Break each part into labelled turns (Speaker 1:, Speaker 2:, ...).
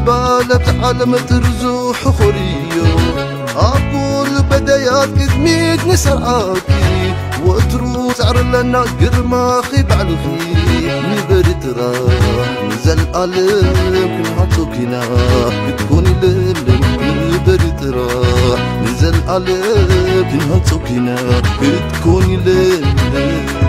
Speaker 1: معبالة بعالم ترزوح خوريو أقول بدايات قدميت نسرعاكي وترو سعر لنا قرماخي بعلخي نبرد راه نزل قلب كل هاتوكينا تكوني للم نبرد راه نزل قلب كل هاتوكينا تكوني للم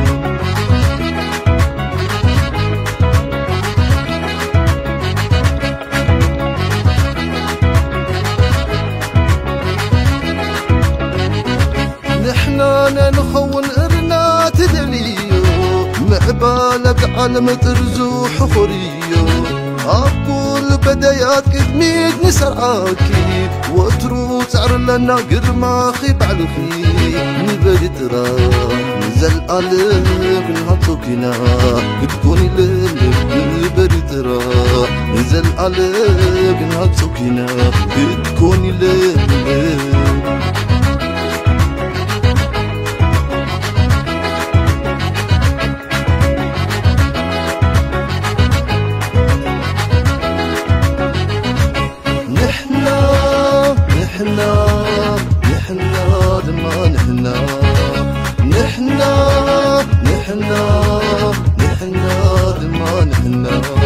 Speaker 1: نحنا نخون إرنا تدليو معبالة بعالم ترزوح خوريو أقول بدايات قدميت نسرعاكي وترو سعر لنا قرماخي بعلخي نبرد راه نزل قلب نهاتوكينا تكوني للب نبرد راه نزل قلب نهاتوكينا تكوني للب نحنا دما نحنا دما نحنا